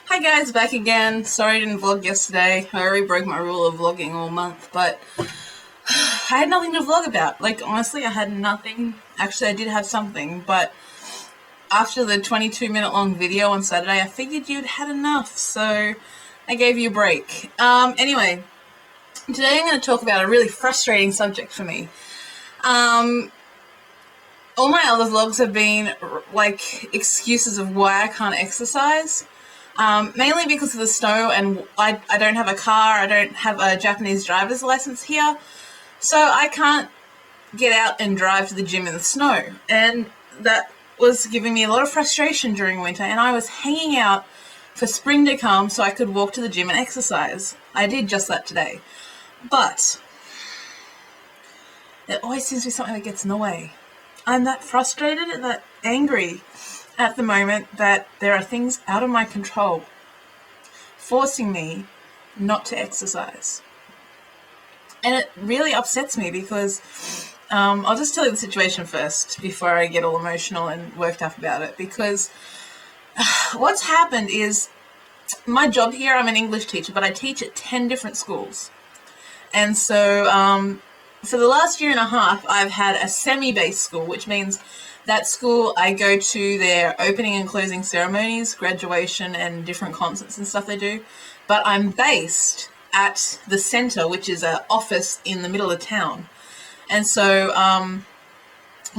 Hi guys, back again. Sorry I didn't vlog yesterday. I already broke my rule of vlogging all month, but I had nothing to vlog about. Like, honestly, I had nothing. Actually, I did have something, but after the 22-minute long video on Saturday, I figured you'd had enough, so I gave you a break. Anyway, today I'm going to talk about a really frustrating subject for me. All my other vlogs have been, like, excuses of why I can't exercise. Mainly because of the snow, and I don't have a car, I don't have a Japanese driver's license here, so I can't get out and drive to the gym in the snow. And that was giving me a lot of frustration during winter, and I was hanging out for spring to come so I could walk to the gym and exercise. I did just that today. But there always seems to be something that gets in the way. I'm that frustrated and that angry at the moment that there are things out of my control forcing me not to exercise. And it really upsets me because I'll just tell you the situation first before I get all emotional and worked up about it, because what's happened is my job here, I'm an English teacher, but I teach at 10 different schools. And so for the last year and a half, I've had a semi-based school, which means that school I go to their opening and closing ceremonies, graduation, and different concerts and stuff they do. But I'm based at the centre, which is an office in the middle of town. And so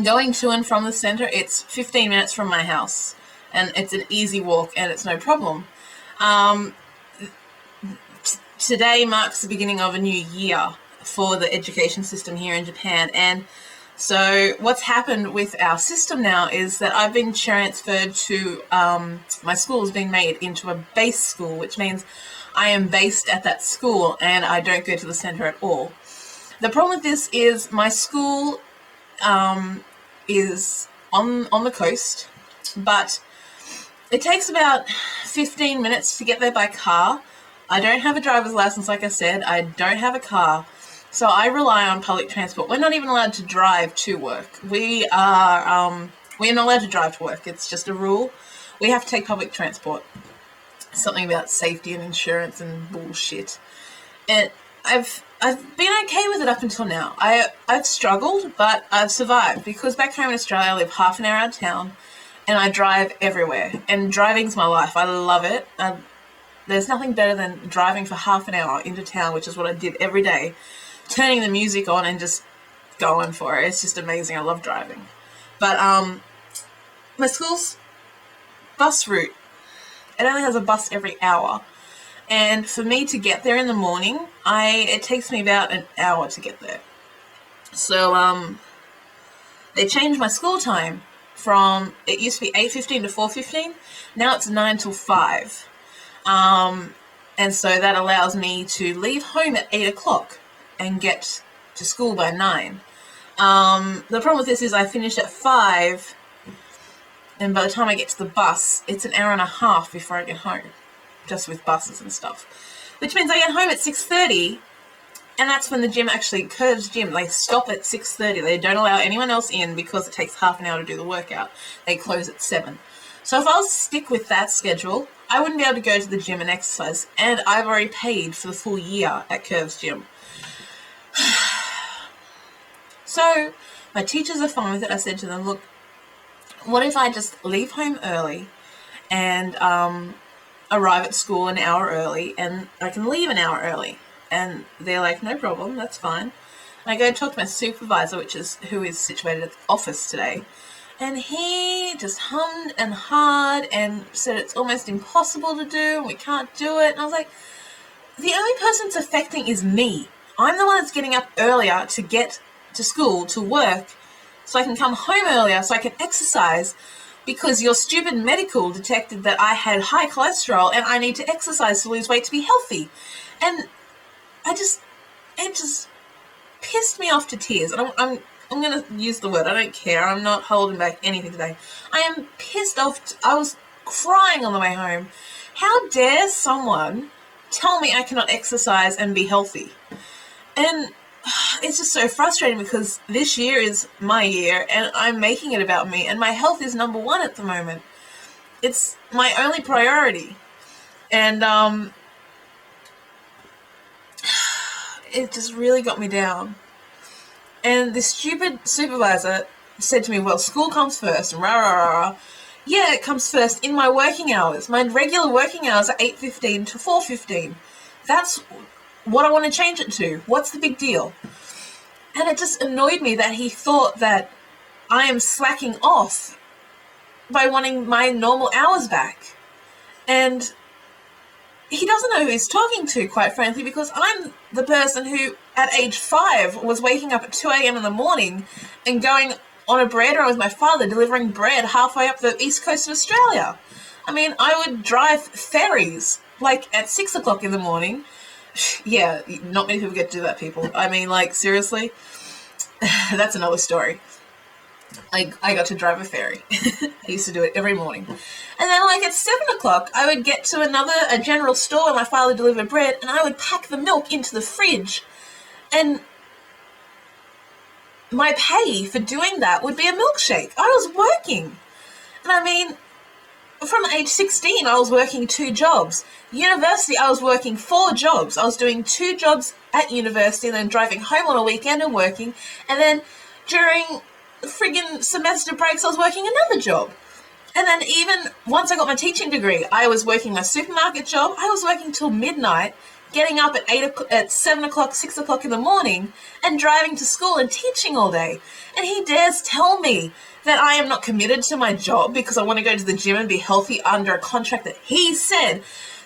going to and from the centre, it's 15 minutes from my house. And it's an easy walk and it's no problem. Today marks the beginning of a new year for the education system here in Japan, and so what's happened with our system now is that I've been transferred to, my school has been made into a base school, which means I am based at that school and I don't go to the centre at all. The problem with this is my school is on the coast, but it takes about 15 minutes to get there by car. I don't have a driver's license, like I said. I don't have a car. So I rely on public transport. We're not even allowed to drive to work. We're not allowed to drive to work. It's just a rule. We have to take public transport. Something about safety and insurance and bullshit. And I've been okay with it up until now. I've struggled, but I've survived because back home in Australia, I live half an hour out of town and I drive everywhere. And driving's my life. I love it. There's nothing better than driving for half an hour into town, which is what I did every day. Turning the music on and just going for it. It's just amazing. I love driving. But my school's bus route, it only has a bus every hour. And for me to get there in the morning, it takes me about an hour to get there. So they changed my school time from, it used to be 8:15 to 4:15. Now it's 9 till 5. And so that allows me to leave home at 8 o'clock and get to school by 9. The problem with this is I finish at 5, and by the time I get to the bus, it's an hour and a half before I get home, just with buses and stuff. Which means I get home at 6:30, and that's when the gym actually, Curves Gym, they stop at 6:30. They don't allow anyone else in because it takes half an hour to do the workout. They close at 7. So if I was to stick with that schedule, I wouldn't be able to go to the gym and exercise, and I've already paid for the full year at Curves Gym. So my teachers are fine with it. I said to them, look, what if I just leave home early and arrive at school an hour early, and I can leave an hour early? And they're like, no problem, that's fine. And I go and talk to my supervisor, who is situated at the office today. And he just hummed and hawed and said it's almost impossible to do, and we can't do it. And I was like, the only person it's affecting is me. I'm the one that's getting up earlier to get to school, to work, so I can come home earlier, so I can exercise, because your stupid medical detected that I had high cholesterol and I need to exercise to lose weight to be healthy. And it just pissed me off to tears. And I'm going to use the word. I don't care. I'm not holding back anything today. I am pissed off. I was crying on the way home. How dare someone tell me I cannot exercise and be healthy? And it's just so frustrating because this year is my year and I'm making it about me, and my health is number one at the moment. It's my only priority. And it just really got me down. And this stupid supervisor said to me, well, school comes first, and rah, rah, rah, rah. Yeah, it comes first in my working hours. My regular working hours are 8:15 to 4:15. That's what I want to change it to. What's the big deal? And it just annoyed me that he thought that I am slacking off by wanting my normal hours back. And he doesn't know who he's talking to, quite frankly, because I'm the person who, at age 5, was waking up at 2 a.m. in the morning and going on a bread run with my father, delivering bread halfway up the east coast of Australia. I mean, I would drive ferries, like, at 6 o'clock in the morning. Yeah, not many people get to do that, people. I mean, like, seriously? That's another story. I got to drive a ferry. I used to do it every morning. And then, like, at 7 o'clock, I would get to a general store where my father delivered bread, and I would pack the milk into the fridge. And my pay for doing that would be a milkshake. I was working. And I mean, from age 16, I was working 2 jobs. University, I was working 4 jobs. I was doing 2 jobs at university and then driving home on a weekend and working. And then during friggin' semester breaks, I was working another job. And then even once I got my teaching degree, I was working my supermarket job. I was working till midnight, getting up at 7 o'clock, 6 o'clock in the morning, and driving to school and teaching all day. And he dares tell me that I am not committed to my job because I want to go to the gym and be healthy under a contract that he said.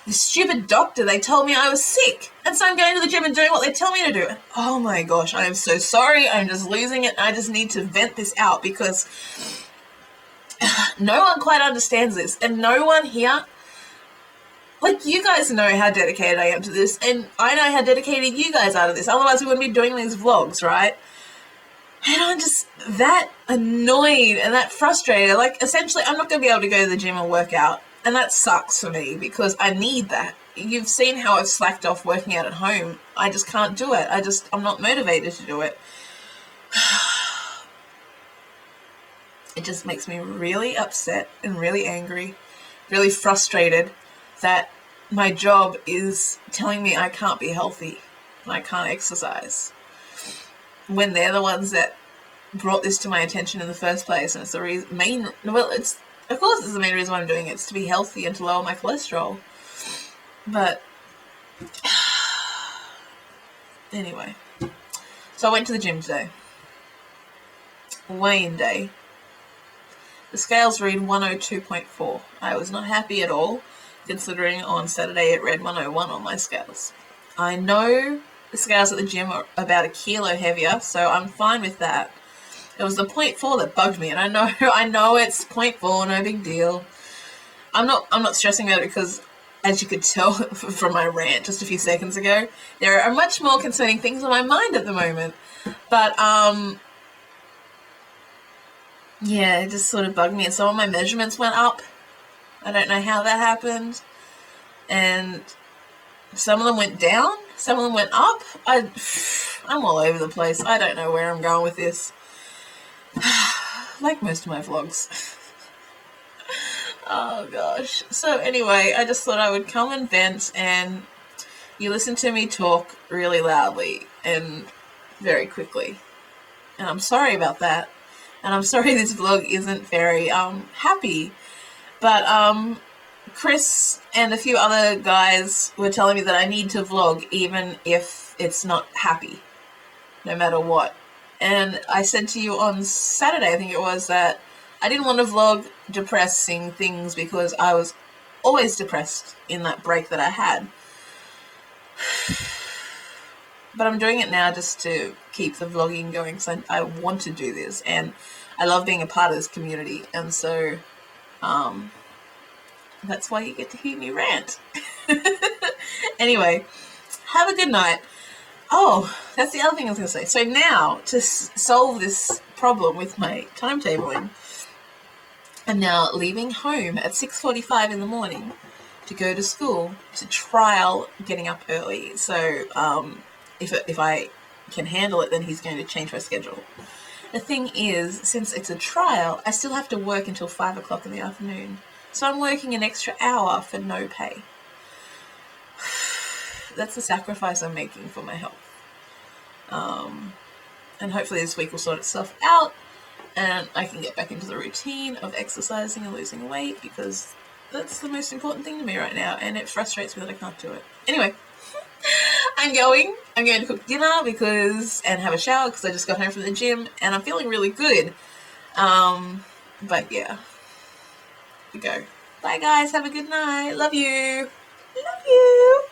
The stupid doctor, they told me I was sick. And so I'm going to the gym and doing what they tell me to do. Oh my gosh, I am so sorry. I'm just losing it. I just need to vent this out because no one quite understands this. And no one here, like, you guys know how dedicated I am to this. And I know how dedicated you guys are to this. Otherwise, we wouldn't be doing these vlogs, right? And I'm just that annoyed and that frustrated. Like, essentially, I'm not going to be able to go to the gym and work out. And that sucks for me because I need that. You've seen how I've slacked off working out at home. I just can't do it. I'm not motivated to do it. It just makes me really upset and really angry, really frustrated that my job is telling me I can't be healthy and I can't exercise when they're the ones that brought this to my attention in the first place. And it's the of course it's the main reason why I'm doing it. It's to be healthy and to lower my cholesterol. But anyway, so I went to the gym today. Weigh-in day. The scales read 102.4. I was not happy at all, considering on Saturday it read 101 on my scales. I know the scales at the gym are about 1 kilo heavier, so I'm fine with that. It was the 0.4 that bugged me, and I know it's 0.4, no big deal. I'm not stressing about it because, as you could tell from my rant just a few seconds ago, there are much more concerning things on my mind at the moment. But yeah, it just sort of bugged me, and some of my measurements went up. I don't know how that happened, and some of them went down, some of them went up. I'm all over the place. I don't know where I'm going with this. Like most of my vlogs. Oh gosh. So anyway, I just thought I would come and vent, and you listen to me talk really loudly and very quickly. And I'm sorry about that. And I'm sorry this vlog isn't very happy. But Chris and a few other guys were telling me that I need to vlog even if it's not happy, no matter what. And I said to you on Saturday, I think it was, that I didn't want to vlog depressing things because I was always depressed in that break that I had. But I'm doing it now just to keep the vlogging going because I want to do this and I love being a part of this community. And so that's why you get to hear me rant. Anyway, have a good night. Oh, that's the other thing I was going to say. So now, to solve this problem with my timetabling, I'm now leaving home at 6:45 in the morning to go to school to trial getting up early. So if I can handle it, then he's going to change my schedule. The thing is, since it's a trial, I still have to work until 5 o'clock in the afternoon. So I'm working an extra hour for no pay. that's the sacrifice I'm making for my health. And hopefully this week will sort itself out and I can get back into the routine of exercising and losing weight, because that's the most important thing to me right now, and it frustrates me that I can't do it. Anyway, I'm going to cook dinner and have a shower because I just got home from the gym and I'm feeling really good. But yeah, we go. Bye guys, have a good night. Love you. Love you.